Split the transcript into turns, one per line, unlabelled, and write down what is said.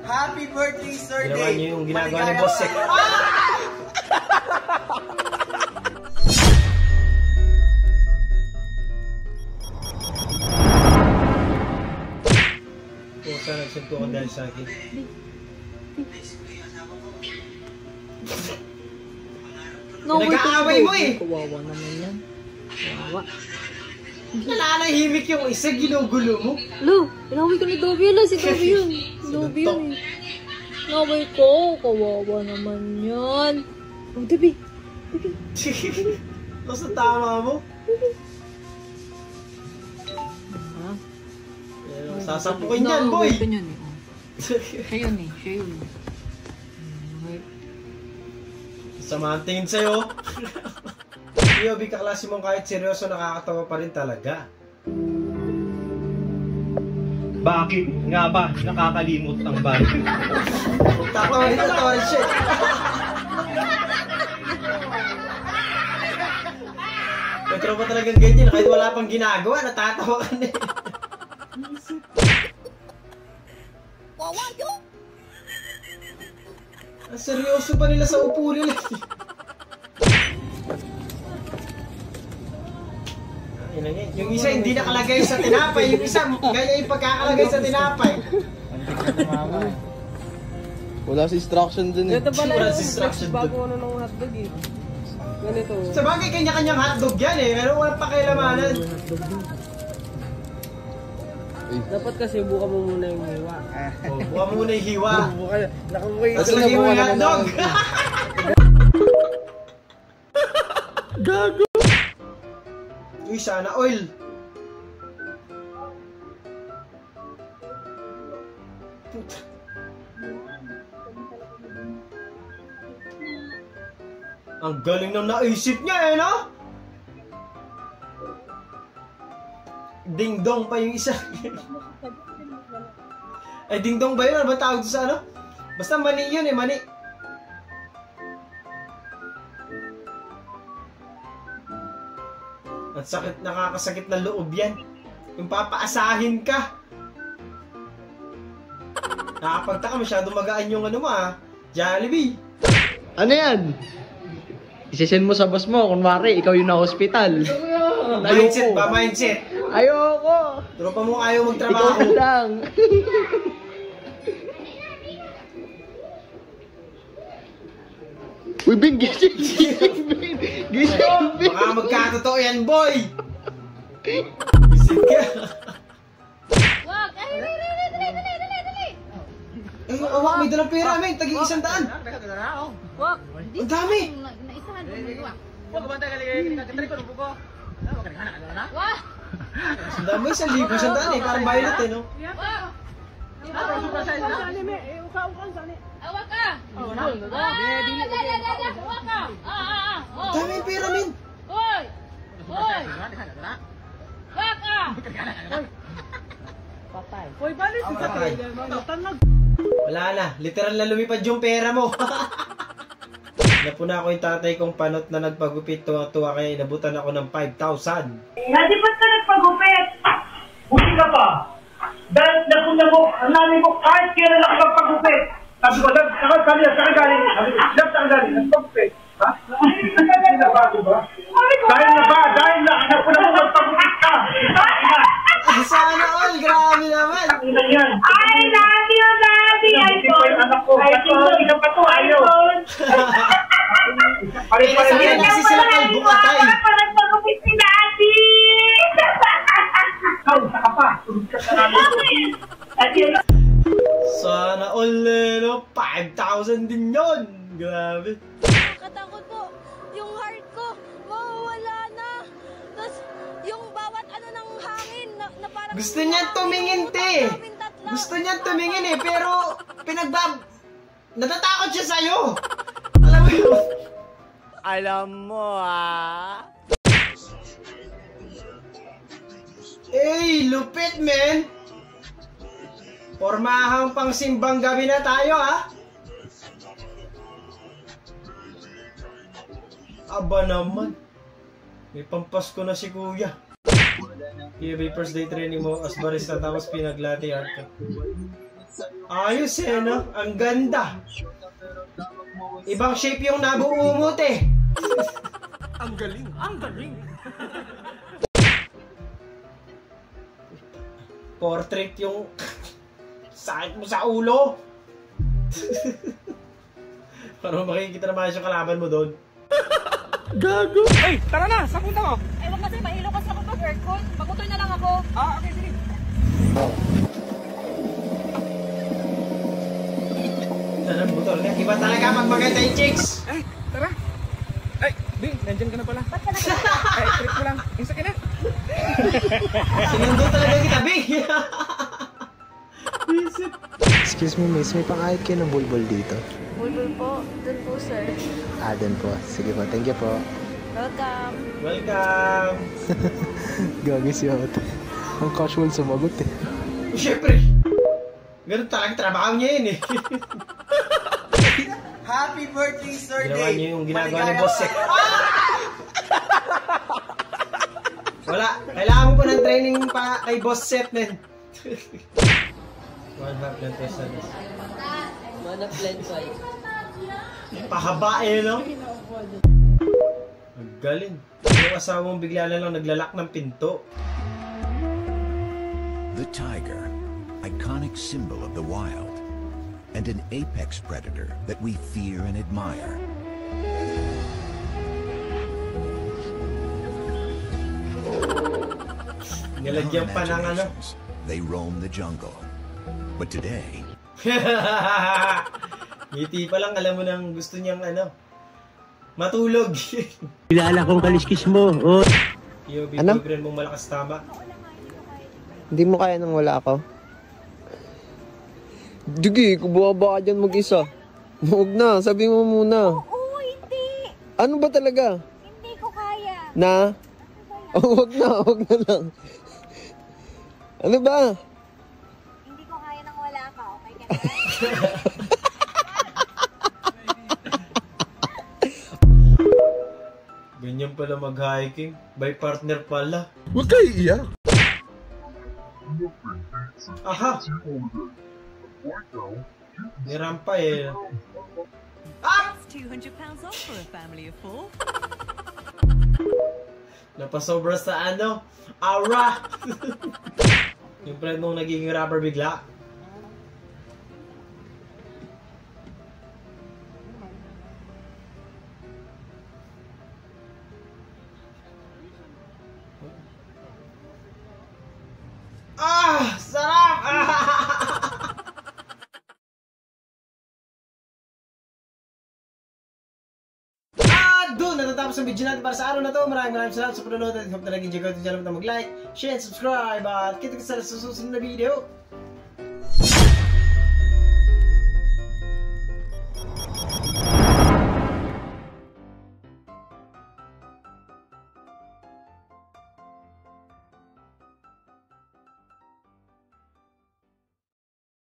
Happy birthday, Sir Dave!
Ginawa niyo yung ginagawa ni Boss eh. Pusa, nagsunto ko dahil sa akin. Nag-aaway mo eh!
Kawawa naman yan. Kawawa.
Nalalahimik yung isa, ginugulo mo.
Lo, inaway ko ni Dobby yun. Si Dobby yun. Dobby yun eh. Inaway ko. Kawawa naman yan. Oh, Dobby. Dobby.
Basta tama mo. Sasapukin yan, boy!
Ito yun eh. Siya yun eh. Siya yun.
Sama ang tingin sa'yo. Yobi, kaklase mong kahit seryoso nakakatawa pa rin talaga.
Bakit nga ba nakakalimot ang bag?
Tatawan siya. May tropa talagang ganyan. Kahit wala pang ginagawa, natatawa ka na. Ang seryoso pa nila sa upo nila. Yung isa hindi nakalagay sa tinapay, yung isa kaya yung pagkakalagay sa tinapay.
Wala si instruction dun eh.
Ito pala
Wala
yung
si instruction dun.
bago ano ng hotdog eh. Ganito.
Sa bagay, kanya-kanyang hotdog yan eh, pero walang pakialamanan.
Dapat kasi buka mo muna yung hiwa.
Oh, buka mo muna yung hiwa.
Nakabuhay.
Tapos lagyan mo yung hotdog.
Gago!
Uy, sana oil. Puta. Ang galing ng naisip niya eh, no? Ding-dong pa yung isa. Ay, ding-dong ba yun? Ano ba tawag sa ano? Basta mani yun eh, mani. At sakit, nakakasakit na loob yan. Yung papaasahin ka. Nakapagtaka, masyado magaan yung ano mo ah. Jollibee.
Ano yan? Isisend mo sa boss mo, kunwari, ikaw yung na-hospital.
Mindset ba? Mindset.
Ayoko!
Tropa mo ayaw
Ikaw
magtrabaho.
na lang. Uy, Ben, gising! Ben! Gising, Ben!
Baka magkatotoo yan, boy! Gising ka.
Wag! Ay, dali!
Ay, awak, may dalang pera, men. Taging 100.
Wag!
Ang dami!
Naisahan mo yung wag.
Wah!
Wah!
Ang dami, 1,000. 100 eh. Parang violet eh, no?
Wah! Awak ka! Awak ka!
Ang dami yung pera, men.
Hoy! Hoy! Wag ka!
Hoy, bali si
Patay.
Tanag.
Wala na. Literal na lumipad yung pera mo. Napuna ko yung tatay kong panot na nagpagupit. Tuwa-tuwa kaya inabutan ako ng 5,000.
Hindi ba't ka nagpagupit? Buti ka pa. Dahil napuna mo, ang namin mo, kahit kailan lang magpagupit. Sabi ko, saan galing? Saan galing? Nagpagupit. Ha? Dahil na ba, diba? Dahil na napuna mo magpagupit ka.
Sana all. Grabe naman.
Ilan yan?
I love you, Daddy!
Hindi pa yung anak ko. Isa pa to, ayaw.
Pare-pare yan. Kasi sila kalbong atay.
Parang pagupit si Daddy!
Ikaw, saka pa. Tulog ka sa namin.
Sana all, no? 5,000 din yun. Grabe.
Nakatakot po. Yung heart ko, mawawala na. Tapos, yung bawat ano ng hangin na parang...
Gusto niya tumingin, te. Gusto niya tumingin eh, pero natatakot siya sa'yo. Alam mo yun?
Alam mo ah.
Hey, lupit, men. Pormahang pang simbang gabi na tayo, ha? Aba naman. May pampasko na si kuya. PUB first day training mo as barista tapos pinaglati art ka. Ayos eh, no? Ang ganda. Ibang shape yung nabuumot eh.
Ang galing. Ang galing.
Portrait yung sakit mo sa ulo. Para makikita naman yung kalaban mo doon.
Gago. Hey, tara na. Saan punta mo?
Ewan kasi, mahilo kasi ako mag-aircon. Magutoy na lang ako.
Ah, okay, sige.
Ano, motor nga. Iba talaga pag maganda yung chicks.
Ay, tara. Ay, Bing, nandyan ka na pala.
Ba't ka na?
Ay, trip ko lang. Insa ka na.
Sinundo talaga kita, Bing.
Excuse me, miss. May pangayat kayo ng bulbul dito.
Bulbul po. Doon po, sir.
Ah, dun po. Sige po. Thank you po.
Welcome.
Welcome.
Gagi si Ate. Ang casual sumagot eh.
Siyempre. Ganun talagang trabaho niya yun eh.
Happy birthday, Sir
Ginawa niya yung ginagawa ni Boss eh. Wala. Kailangan mo pa ng training pa kay Boss Seth, men. One half lang to sa this.
Manap line 5.
Pahaba eh, no? Ang galing. Yung asawa mong bigla na lang naglalak ng pinto.
The tiger, iconic symbol of the wild, and an apex predator that we fear and admire.
Nilagyan pa ng ano.
They roam the jungle. But today,
Ngiti pa lang, alam mo nang gusto niyang ano, matulog.
Kilala kong kaliskis mo. Oh.
Yung
Ano?
bibigyan mong malakas tama.
Hindi mo kaya nang wala ako? Dugi, kubuha ba ka dyan mag-isa? Huwag na, sabi mo muna.
Oo, hindi.
Ano ba talaga?
Hindi ko kaya.
Na? Oh, huwag na lang. Ano ba?
Hindi ko kaya nang wala ka. Okay ka na?
Ganyan pala mag-hiking. By partner pala.
Huwag kayo iiyak.
Aha! May rampa eh. Ah!
£200 off for a family of 4.
Napasobra sa ano? Aura! Yung friend mong nagiging rapper bigla. Ah! Sarap! Doon natatapos ang video natin para sa araw na to. Maraming salamat sa panonood at hope na naging jago at hindi na mag-like, share, subscribe at kita kita sa susunod na video.